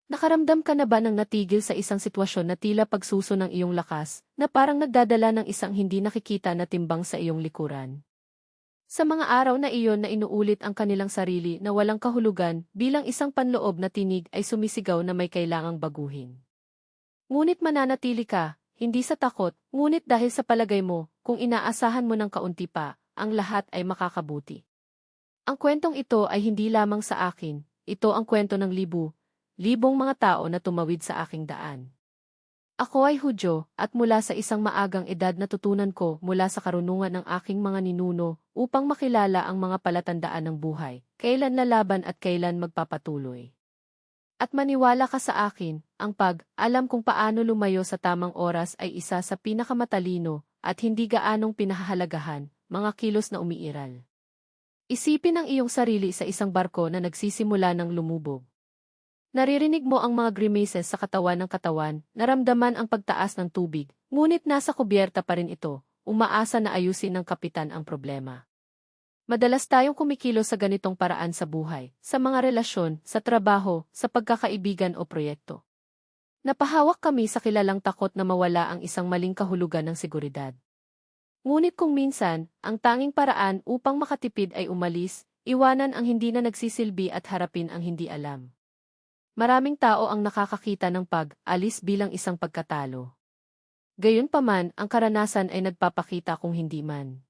Nakaramdam ka na ba ng natigil sa isang sitwasyon na tila pagsuso ng iyong lakas, na parang nagdadala ng isang hindi nakikita na timbang sa iyong likuran? Sa mga araw na iyon na inuulit ang kanilang sarili na walang kahulugan bilang isang panloob na tinig ay sumisigaw na may kailangang baguhin. Ngunit mananatili ka, hindi sa takot, ngunit dahil sa palagay mo, kung inaasahan mo ng kaunti pa, ang lahat ay makakabuti. Ang kwentong ito ay hindi lamang sa akin, ito ang kwento ng libong mga tao na tumawid sa aking daan. Ako ay Hudyo, at mula sa isang maagang edad natutunan ko mula sa karunungan ng aking mga ninuno upang makilala ang mga palatandaan ng buhay, kailan lalaban at kailan magpapatuloy. At maniwala ka sa akin, ang pag-alam kung paano lumayo sa tamang oras ay isa sa pinakamatalino at hindi gaanong pinahahalagahan, mga kilos na umiiral. Isipin ang iyong sarili sa isang barko na nagsisimula ng lumubog. Naririnig mo ang mga grimaces sa katawan ng katawan, naramdaman ang pagtaas ng tubig, ngunit nasa kubyerta pa rin ito, umaasa na ayusin ng kapitan ang problema. Madalas tayong kumikilos sa ganitong paraan sa buhay, sa mga relasyon, sa trabaho, sa pagkakaibigan o proyekto. Napahawak kami sa kilalang takot na mawala ang isang maling kahulugan ng seguridad. Ngunit kung minsan, ang tanging paraan upang makatipid ay umalis, iwanan ang hindi na nagsisilbi at harapin ang hindi alam. Maraming tao ang nakakakita ng pag-alis bilang isang pagkatalo. Gayunpaman, ang karanasan ay nagpapakita kung hindi man.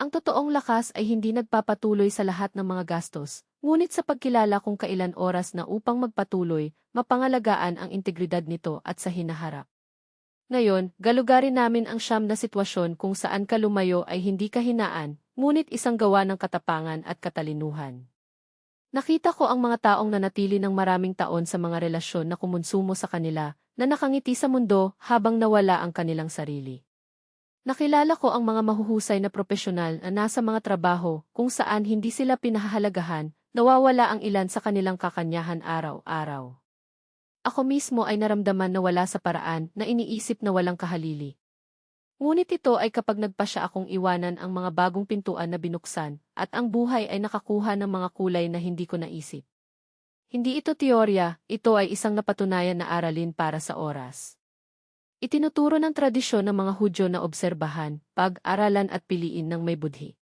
Ang totoong lakas ay hindi nagpapatuloy sa lahat ng mga gastos, ngunit sa pagkilala kung kailan oras na upang magpatuloy, mapangalagaan ang integridad nito at sa hinaharap. Ngayon, galugarin namin ang siyam na sitwasyon kung saan ka lumayo ay hindi kahinaan, ngunit isang gawa ng katapangan at katalinuhan. Nakita ko ang mga taong nanatili ng maraming taon sa mga relasyon na kumonsumo sa kanila, na nakangiti sa mundo habang nawala ang kanilang sarili. Nakilala ko ang mga mahuhusay na propesyonal na nasa mga trabaho kung saan hindi sila pinahahalagahan, nawawala ang ilan sa kanilang kakanyahan araw-araw. Ako mismo ay naramdaman na wala sa paraan na iniisip na walang kahalili. Ngunit ito ay kapag nagpasya akong iwanan ang mga bagong pintuan na binuksan, at ang buhay ay nakakuha ng mga kulay na hindi ko naisip. Hindi ito teorya, ito ay isang napatunayan na aralin para sa oras. Itinuturo ng tradisyon ng mga Hudyo na obserbahan, pag-aralan at piliin ng may budhi.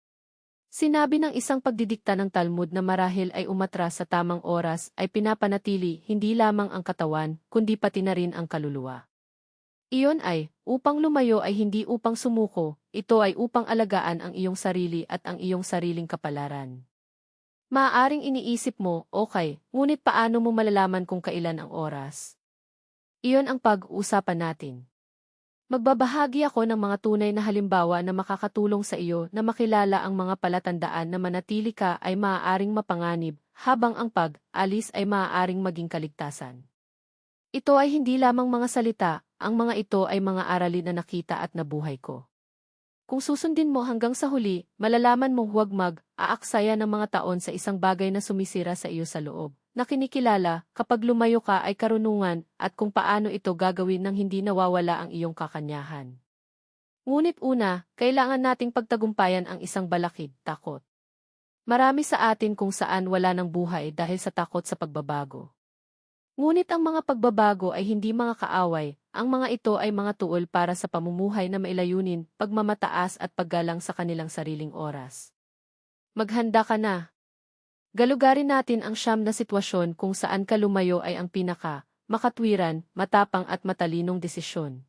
Sinabi ng isang pagdidikta ng Talmud na marahil ay umatras sa tamang oras ay pinapanatili hindi lamang ang katawan, kundi pati na rin ang kaluluwa. Iyon ay, upang lumayo ay hindi upang sumuko, ito ay upang alagaan ang iyong sarili at ang iyong sariling kapalaran. Maaaring iniisip mo, okay, ngunit paano mo malalaman kung kailan ang oras? Iyon ang pag-uusapan natin. Magbabahagi ako ng mga tunay na halimbawa na makakatulong sa iyo na makilala ang mga palatandaan na manatili ka ay maaaring mapanganib, habang ang pag-alis ay maaaring maging kaligtasan. Ito ay hindi lamang mga salita, ang mga ito ay mga aralin na nakita at nabuhay ko. Kung susundin mo hanggang sa huli, malalaman mong huwag mag-aaksaya ng mga taon sa isang bagay na sumisira sa iyo sa loob, na kinikilala kapag lumayo ka ay karunungan at kung paano ito gagawin nang hindi nawawala ang iyong kakanyahan. Ngunit una, kailangan nating pagtagumpayan ang isang balakid, takot. Marami sa atin kung saan wala ng buhay dahil sa takot sa pagbabago. Ngunit ang mga pagbabago ay hindi mga kaaway, ang mga ito ay mga tuol para sa pamumuhay na mailayunin, pagmamataas at paggalang sa kanilang sariling oras. Maghanda ka na. Galugarin natin ang siyam na sitwasyon kung saan ka lumayo ay ang makatwiran, matapang at matalinong desisyon.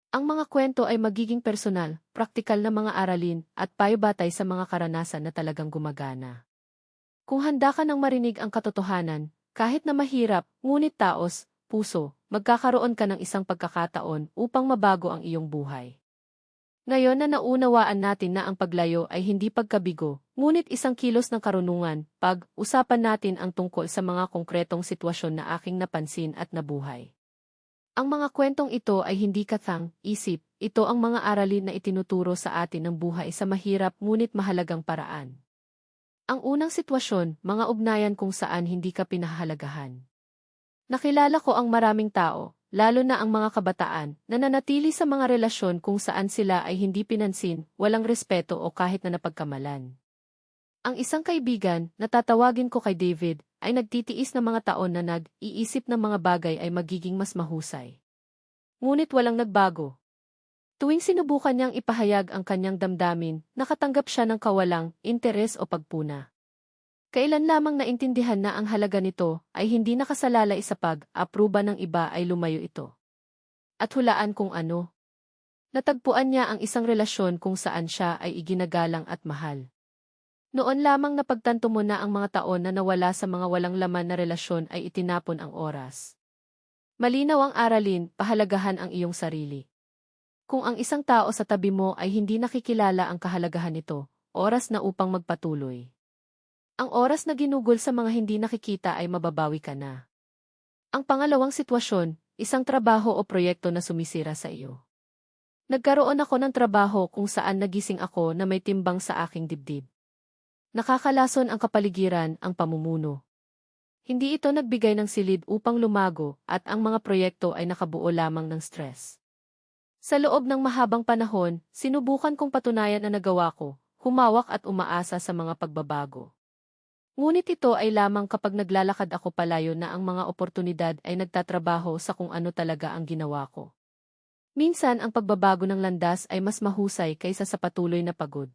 Ang mga kwento ay magiging personal, praktikal na mga aralin, at payo batay sa mga karanasan na talagang gumagana. Kung handa ka nang marinig ang katotohanan, kahit na mahirap, ngunit taos, puso, magkakaroon ka ng isang pagkakataon upang mabago ang iyong buhay. Ngayon na naunawaan natin na ang paglayo ay hindi pagkabigo, ngunit isang kilos ng karunungan, pag-usapan natin ang tungkol sa mga konkretong sitwasyon na aking napansin at nabuhay. Ang mga kwentong ito ay hindi kathang-isip, ito ang mga aralin na itinuturo sa atin ng buhay sa mahirap ngunit mahalagang paraan. Ang unang sitwasyon, mga ugnayan kung saan hindi ka pinahahalagahan. Nakilala ko ang maraming tao, lalo na ang mga kabataan, na nanatili sa mga relasyon kung saan sila ay hindi pinansin, walang respeto o kahit na napagkamalan. Ang isang kaibigan, na tatawagin ko kay David, ay nagtitiis ng mga taon na nag-iisip ng mga bagay ay magiging mas mahusay. Ngunit walang nagbago. Tuwing sinubukan niyang ipahayag ang kanyang damdamin, nakatanggap siya ng kawalang interes o pagpuna. Kailan lamang naintindihan na ang halaga nito ay hindi nakasalalay sa pag-apruba ng iba ay lumayo ito. At hulaan kung ano. Natagpuan niya ang isang relasyon kung saan siya ay iginagalang at mahal. Noon lamang napagtanto mo na ang mga taon na nawala sa mga walang laman na relasyon ay itinapon ang oras. Malinaw ang aralin, pahalagahan ang iyong sarili. Kung ang isang tao sa tabi mo ay hindi nakikilala ang kahalagahan nito, oras na upang magpatuloy. Ang oras na ginugol sa mga hindi nakikita ay mababawi ka na. Ang pangalawang sitwasyon, isang trabaho o proyekto na sumisira sa iyo. Nagkaroon ako ng trabaho kung saan nagising ako na may timbang sa aking dibdib. Nakakalason ang kapaligiran, ang pamumuno. Hindi ito nagbigay ng silid upang lumago at ang mga proyekto ay nakabuo lamang ng stress. Sa loob ng mahabang panahon, sinubukan kong patunayan na nagawa ko, humawak at umaasa sa mga pagbabago. Ngunit ito ay lamang kapag naglalakad ako palayo na ang mga oportunidad ay nagtatrabaho sa kung ano talaga ang ginawa ko. Minsan ang pagbabago ng landas ay mas mahusay kaysa sa patuloy na pagod.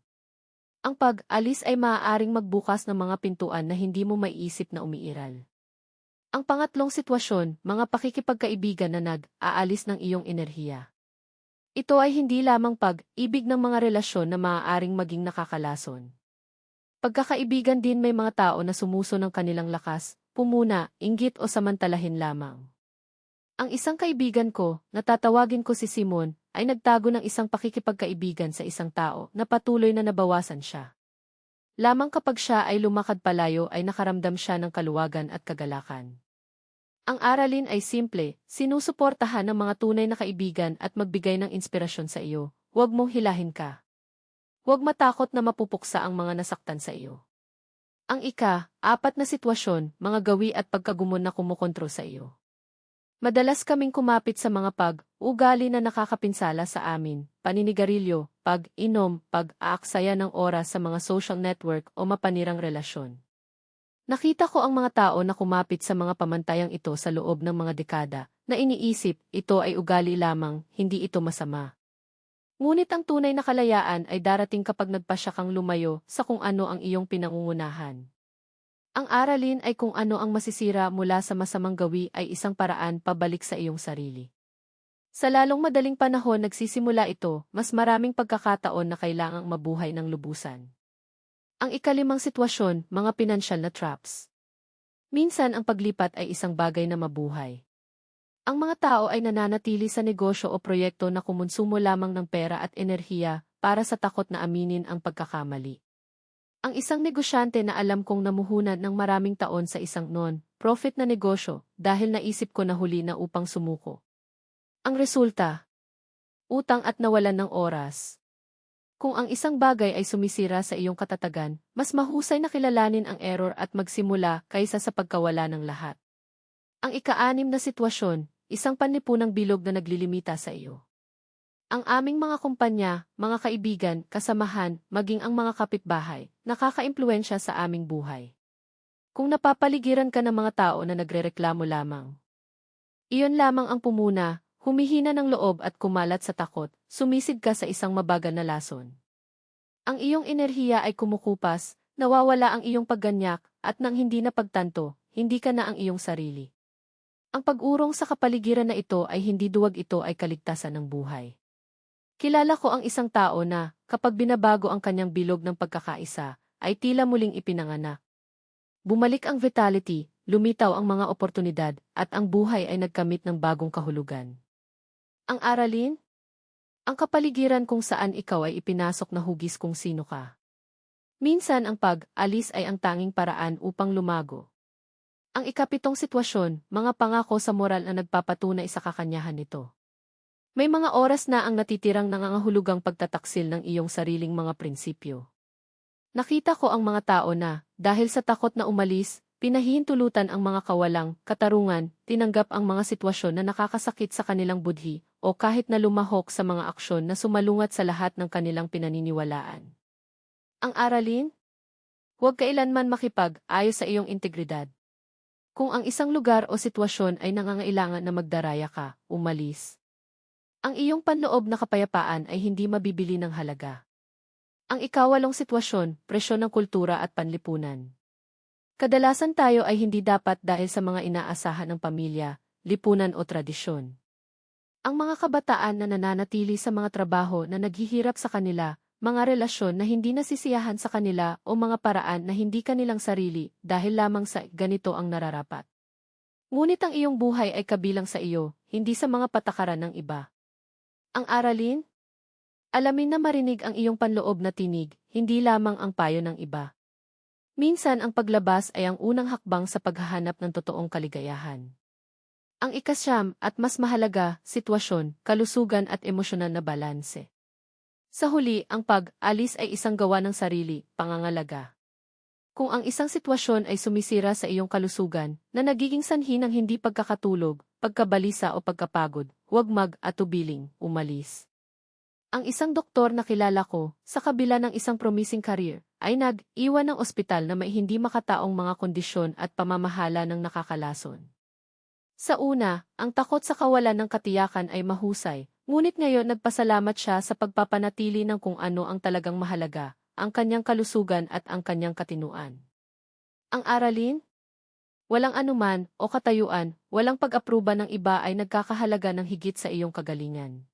Ang pag-alis ay maaaring magbukas ng mga pintuan na hindi mo maiisip na umiiral. Ang pangatlong sitwasyon, mga pakikipagkaibigan na nag-aalis ng iyong enerhiya. Ito ay hindi lamang pag-ibig ng mga relasyon na maaaring maging nakakalason. Pagkakaibigan din may mga tao na sumuso ng kanilang lakas, pumuna, inggit o samantalahin lamang. Ang isang kaibigan ko, natatawagin ko si Simon, ay nagtago ng isang pakikipagkaibigan sa isang tao na patuloy na nabawasan siya. Lamang kapag siya ay lumakad palayo ay nakaramdam siya ng kaluwagan at kagalakan. Ang aralin ay simple, sinusuportahan ng mga tunay na kaibigan at magbigay ng inspirasyon sa iyo, huwag mong hilahin ka. Huwag matakot na mapupuksa ang mga nasaktan sa iyo. Ang ika-apat na sitwasyon, mga gawi at pagkagumon na kumukontrol sa iyo. Madalas kaming kumapit sa mga pag-ugali na nakakapinsala sa amin, paninigarilyo, pag-inom, pag-aaksaya ng oras sa mga social network o mapanirang relasyon. Nakita ko ang mga tao na kumapit sa mga pamantayang ito sa loob ng mga dekada, na iniisip, ito ay ugali lamang, hindi ito masama. Ngunit ang tunay na kalayaan ay darating kapag nagpasya kang lumayo sa kung ano ang iyong pinangungunahan. Ang aralin ay kung ano ang masisira mula sa masamang gawi ay isang paraan pabalik sa iyong sarili. Sa lalong madaling panahon nagsisimula ito, mas maraming pagkakataon na kailangang mabuhay ng lubusan. Ang ikalimang sitwasyon, mga pinansyal na traps. Minsan ang paglipat ay isang bagay na mabuhay. Ang mga tao ay nananatili sa negosyo o proyekto na kumonsumo lamang ng pera at enerhiya para sa takot na aminin ang pagkakamali. Ang isang negosyante na alam kong namuhunan ng maraming taon sa isang non-profit na negosyo dahil naisip ko na huli na upang sumuko. Ang resulta, utang at nawalan ng oras. Kung ang isang bagay ay sumisira sa iyong katatagan, mas mahusay na kilalanin ang error at magsimula kaysa sa pagkawala ng lahat. Ang ika-anim na sitwasyon, isang panlipunang bilog na naglilimita sa iyo. Ang aming mga kumpanya, mga kaibigan, kasamahan, maging ang mga kapitbahay, nakakaimpluwensya sa aming buhay. Kung napapaligiran ka ng mga tao na nagrereklamo lamang, iyon lamang ang pumuna, humihina ng loob at kumalat sa takot, sumisid ka sa isang mabagal na lason. Ang iyong enerhiya ay kumukupas, nawawala ang iyong pagganyak, at nang hindi na pagtanto, hindi ka na ang iyong sarili. Ang pag-urong sa kapaligiran na ito ay hindi duwag, ito ay kaligtasan ng buhay. Kilala ko ang isang tao na, kapag binabago ang kanyang bilog ng pagkakaisa, ay tila muling ipinanganak. Bumalik ang vitality, lumitaw ang mga oportunidad, at ang buhay ay nagkamit ng bagong kahulugan. Ang aralin? Ang kapaligiran kung saan ikaw ay ipinasok na hugis kung sino ka. Minsan ang pag-alis ay ang tanging paraan upang lumago. Ang ikapitong sitwasyon, mga pangako sa moral na nagpapatunay sa kakanyahan nito. May mga oras na ang natitirang nangangahulugang pagtataksil ng iyong sariling mga prinsipyo. Nakita ko ang mga tao na, dahil sa takot na umalis, pinahihintulutan ang mga kawalang katarungan, tinanggap ang mga sitwasyon na nakakasakit sa kanilang budhi, o kahit na lumahok sa mga aksyon na sumalungat sa lahat ng kanilang pinaniniwalaan. Ang aralin? Huwag kailanman makipag-ayos sa iyong integridad. Kung ang isang lugar o sitwasyon ay nangangailangan na magdaraya ka, umalis. Ang iyong panloob na kapayapaan ay hindi mabibili ng halaga. Ang ikawalong sitwasyon, presyon ng kultura at panlipunan. Kadalasan tayo ay hindi dapat dahil sa mga inaasahan ng pamilya, lipunan o tradisyon. Ang mga kabataan na nananatili sa mga trabaho na naghihirap sa kanila, mga relasyon na hindi nasisiyahan sa kanila o mga paraan na hindi kanilang sarili dahil lamang sa ganito ang nararapat. Ngunit ang iyong buhay ay kabilang sa iyo, hindi sa mga patakaran ng iba. Ang aralin? Alamin na marinig ang iyong panloob na tinig, hindi lamang ang payo ng iba. Minsan ang paglabas ay ang unang hakbang sa paghahanap ng totoong kaligayahan. Ang ikasyam at mas mahalaga, sitwasyon, kalusugan at emosyonal na balanse. Sa huli, ang pag-alis ay isang gawa ng sarili, pangangalaga. Kung ang isang sitwasyon ay sumisira sa iyong kalusugan, na nagiging sanhi ng hindi pagkakatulog, pagkabalisa o pagkapagod, huwag mag-atubiling, umalis. Ang isang doktor na kilala ko, sa kabila ng isang promising career, ay nag-iwan ng ospital na may hindi makataong mga kondisyon at pamamahala ng nakakalason. Sa una, ang takot sa kawalan ng katiyakan ay mahusay, ngunit ngayon nagpasalamat siya sa pagpapanatili ng kung ano ang talagang mahalaga, ang kanyang kalusugan at ang kanyang katinuan. Ang aralin? Walang anuman o katayuan, walang pag-apruba ng iba ay nagkakahalaga ng higit sa iyong kagalingan.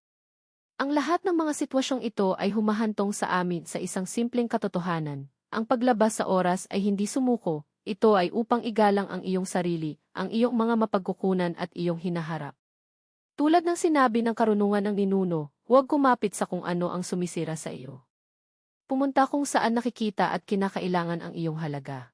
Ang lahat ng mga sitwasyong ito ay humahantong sa amin sa isang simpleng katotohanan. Ang paglabas sa oras ay hindi sumuko, ito ay upang igalang ang iyong sarili, ang iyong mga mapagkukunan at iyong hinaharap. Tulad ng sinabi ng karunungan ng ninuno, huwag kumapit sa kung ano ang sumisira sa iyo. Pumunta kung saan nakikita at kinakailangan ang iyong halaga.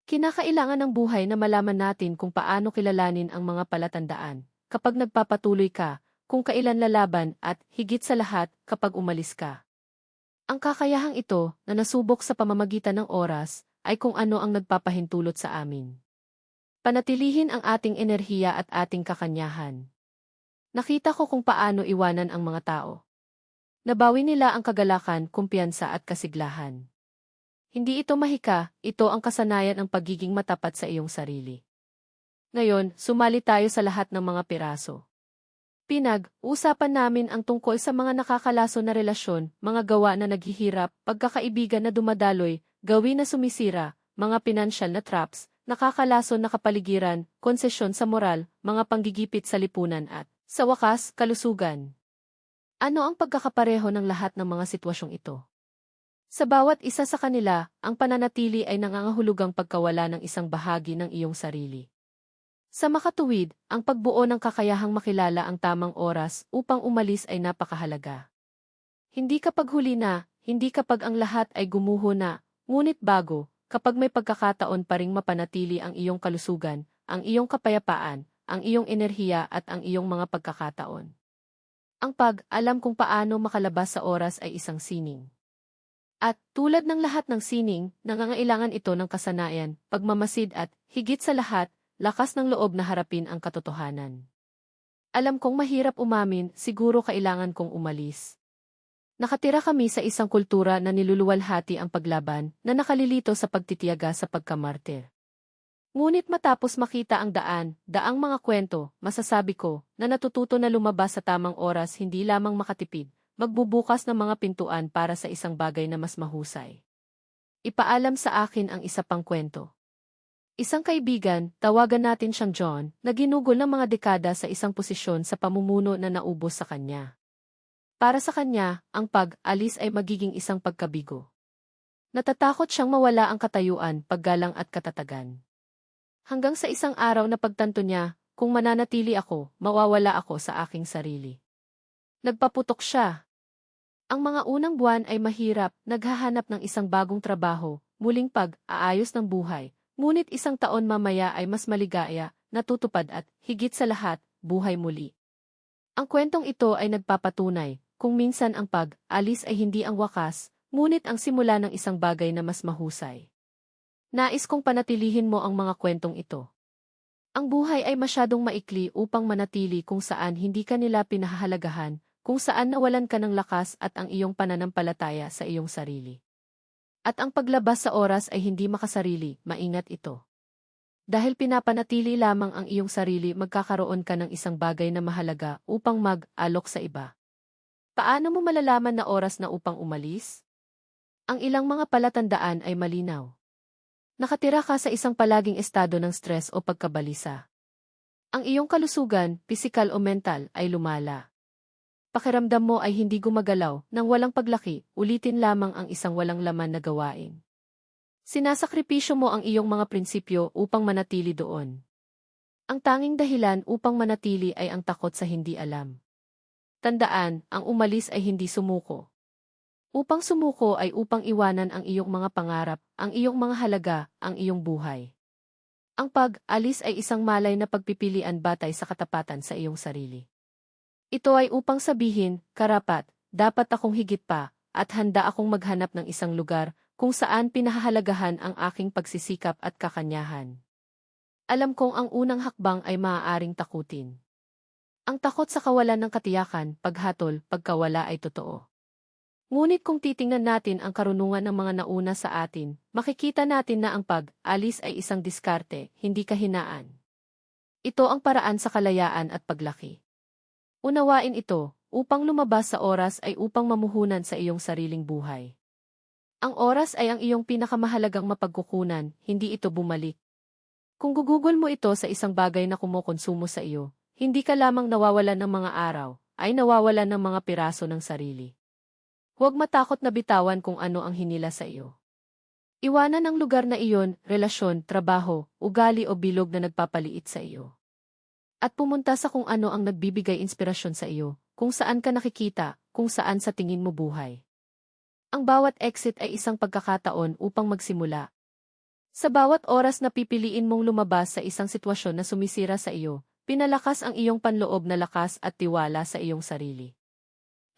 Kinakailangan ng buhay na malaman natin kung paano kilalanin ang mga palatandaan. Kapag nagpapatuloy ka, kung kailan lalaban at, higit sa lahat, kapag umalis ka. Ang kakayahang ito, na nasubok sa pamamagitan ng oras, ay kung ano ang nagpapahintulot sa amin. Panatilihin ang ating enerhiya at ating kakanyahan. Nakita ko kung paano iwanan ang mga tao. Nabawi nila ang kagalakan, kumpiyansa at kasiglahan. Hindi ito mahika, ito ang kasanayan ng pagiging matapat sa iyong sarili. Ngayon, sumali tayo sa lahat ng mga piraso. Pinag-usapan namin ang tungkol sa mga nakakalaso na relasyon, mga gawa na naghihirap, pagkakaibigan na dumadaloy, gawin na sumisira, mga pinansyal na traps, nakakalaso na kapaligiran, konsesyon sa moral, mga panggigipit sa lipunan at, sa wakas, kalusugan. Ano ang pagkakapareho ng lahat ng mga sitwasyong ito? Sa bawat isa sa kanila, ang pananatili ay nangangahulugang pagkawala ng isang bahagi ng iyong sarili. Sa makatuwid, ang pagbuo ng kakayahang makilala ang tamang oras upang umalis ay napakahalaga. Hindi kapag huli na, hindi kapag ang lahat ay gumuho na, ngunit bago, kapag may pagkakataon pa ring mapanatili ang iyong kalusugan, ang iyong kapayapaan, ang iyong enerhiya at ang iyong mga pagkakataon. Ang pag-alam kung paano makalabas sa oras ay isang sining. At, tulad ng lahat ng sining, nangangailangan ito ng kasanayan, pagmamasid at, higit sa lahat, lakas ng loob na harapin ang katotohanan. Alam kong mahirap umamin, siguro kailangan kong umalis. Nakatira kami sa isang kultura na niluluwalhati ang paglaban, na nakalilito sa pagtitiyaga sa pagkamartir. Ngunit matapos makita ang daang mga kwento, masasabi ko, na natututo na lumabas sa tamang oras hindi lamang makatipid, magbubukas ng mga pintuan para sa isang bagay na mas mahusay. Ipaalam sa akin ang isa pang kwento. Isang kaibigan, tawagan natin siyang John, na ginugol ng mga dekada sa isang posisyon sa pamumuno na naubos sa kanya. Para sa kanya, ang pag-alis ay magiging isang pagkabigo. Natatakot siyang mawala ang katayuan, paggalang at katatagan. Hanggang sa isang araw na pagtanto niya, kung mananatili ako, mawawala ako sa aking sarili. Nagpaputok siya. Ang mga unang buwan ay mahirap, naghahanap ng isang bagong trabaho, muling pag-aayos ng buhay. Ngunit isang taon mamaya ay mas maligaya, natutupad at, higit sa lahat, buhay muli. Ang kwentong ito ay nagpapatunay, kung minsan ang pag-alis ay hindi ang wakas, ngunit ang simula ng isang bagay na mas mahusay. Nais kong panatilihin mo ang mga kwentong ito. Ang buhay ay masyadong maikli upang manatili kung saan hindi ka nila pinahahalagahan, kung saan nawalan ka ng lakas at ang iyong pananampalataya sa iyong sarili. At ang paglabas sa oras ay hindi makasarili, maingat ito. Dahil pinapanatili lamang ang iyong sarili, magkakaroon ka ng isang bagay na mahalaga upang mag-alok sa iba. Paano mo malalaman na oras na upang umalis? Ang ilang mga palatandaan ay malinaw. Nakatira ka sa isang palaging estado ng stress o pagkabalisa. Ang iyong kalusugan, pisikal o mental, ay lumala. Pakiramdam mo ay hindi gumagalaw nang walang paglaki, ulitin lamang ang isang walang laman na gawain. Sinasakripisyo mo ang iyong mga prinsipyo upang manatili doon. Ang tanging dahilan upang manatili ay ang takot sa hindi alam. Tandaan, ang umalis ay hindi sumuko. Upang sumuko ay upang iwanan ang iyong mga pangarap, ang iyong mga halaga, ang iyong buhay. Ang pag-alis ay isang malay na pagpipilian batay sa katapatan sa iyong sarili. Ito ay upang sabihin, karapat, dapat akong higit pa, at handa akong maghanap ng isang lugar kung saan pinahahalagahan ang aking pagsisikap at kakanyahan. Alam kong ang unang hakbang ay maaaring takutin. Ang takot sa kawalan ng katiyakan, paghatol, pagkawala ay totoo. Ngunit kung titingnan natin ang karunungan ng mga nauna sa atin, makikita natin na ang pag-alis ay isang diskarte, hindi kahinaan. Ito ang paraan sa kalayaan at paglaki. Unawain ito, upang lumabas sa oras ay upang mamuhunan sa iyong sariling buhay. Ang oras ay ang iyong pinakamahalagang mapagkukunan, hindi ito bumalik. Kung gugugol mo ito sa isang bagay na kumukonsumo sa iyo, hindi ka lamang nawawalan ng mga araw, ay nawawalan ng mga piraso ng sarili. Huwag matakot na bitawan kung ano ang hinila sa iyo. Iwanan ang lugar na iyon, relasyon, trabaho, ugali o bilog na nagpapaliit sa iyo. At pumunta sa kung ano ang nagbibigay inspirasyon sa iyo, kung saan ka nakikita, kung saan sa tingin mo buhay. Ang bawat exit ay isang pagkakataon upang magsimula. Sa bawat oras na pipiliin mong lumabas sa isang sitwasyon na sumisira sa iyo, pinalakas ang iyong panloob na lakas at tiwala sa iyong sarili.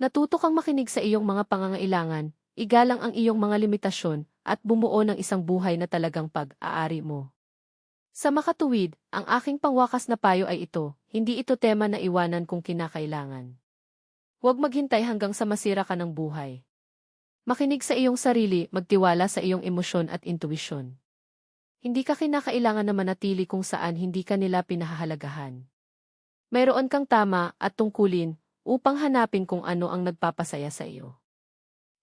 Natuto kang makinig sa iyong mga pangangailangan, igalang ang iyong mga limitasyon, at bumuo ng isang buhay na talagang pag-aari mo. Sa makatuwid, ang aking pangwakas na payo ay ito, hindi ito tema na iwanan kung kinakailangan. Huwag maghintay hanggang sa masira ka ng buhay. Makinig sa iyong sarili, magtiwala sa iyong emosyon at intuisyon. Hindi ka kinakailangan na manatili kung saan hindi ka nila pinahahalagahan. Mayroon kang tama at tungkulin, upang hanapin kung ano ang nagpapasaya sa iyo.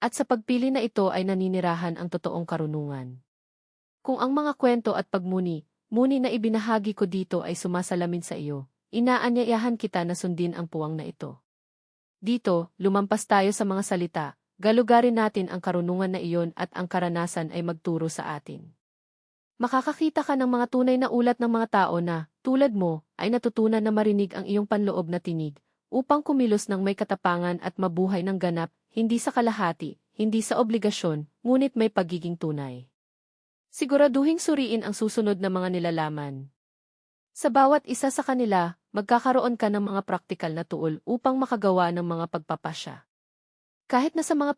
At sa pagpili na ito ay naninirahan ang totoong karunungan. Kung ang mga kwento at pagmuni na ibinahagi ko dito ay sumasalamin sa iyo, inaanyayahan kita na sundin ang puwang na ito. Dito, lumampas tayo sa mga salita, galugarin natin ang karunungan na iyon at ang karanasan ay magturo sa atin. Makakakita ka ng mga tunay na ulat ng mga tao na, tulad mo, ay natutunan na marinig ang iyong panloob na tinig, upang kumilos ng may katapangan at mabuhay ng ganap, hindi sa kalahati, hindi sa obligasyon, ngunit may pagiging tunay. Siguraduhing suriin ang susunod na mga nilalaman. Sa bawat isa sa kanila, magkakaroon ka ng mga praktikal na tuol upang makagawa ng mga pagpapasya. Kahit na sa mga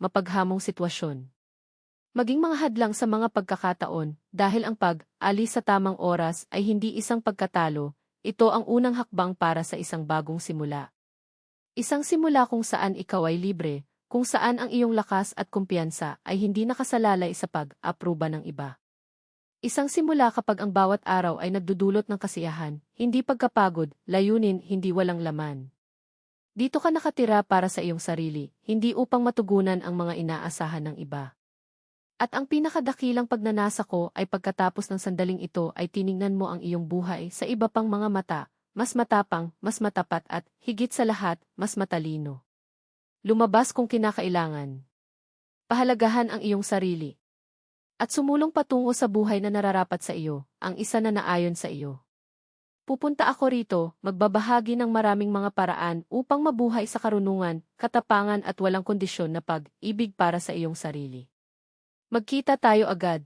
mapaghamong sitwasyon. Maging mga hadlang sa mga pagkakataon, dahil ang pag-alis sa tamang oras ay hindi isang pagkatalo, ito ang unang hakbang para sa isang bagong simula. Isang simula kung saan ikaw ay libre, kung saan ang iyong lakas at kumpiyansa ay hindi nakasalalay sa pag-apruba ng iba. Isang simula kapag ang bawat araw ay nagdudulot ng kasiyahan, hindi pagkapagod, layunin, hindi walang laman. Dito ka nakatira para sa iyong sarili, hindi upang matugunan ang mga inaasahan ng iba. At ang pinakadakilang pagnanasa ko ay pagkatapos ng sandaling ito ay tiningnan mo ang iyong buhay sa iba pang mga mata, mas matapang, mas matapat at, higit sa lahat, mas matalino. Lumabas kung kinakailangan. Pahalagahan ang iyong sarili. At sumulong patungo sa buhay na nararapat sa iyo, ang isa na naayon sa iyo. Pupunta ako rito, magbabahagi ng maraming mga paraan upang mabuhay sa karunungan, katapangan at walang kondisyon na pag-ibig para sa iyong sarili. Magkita tayo agad.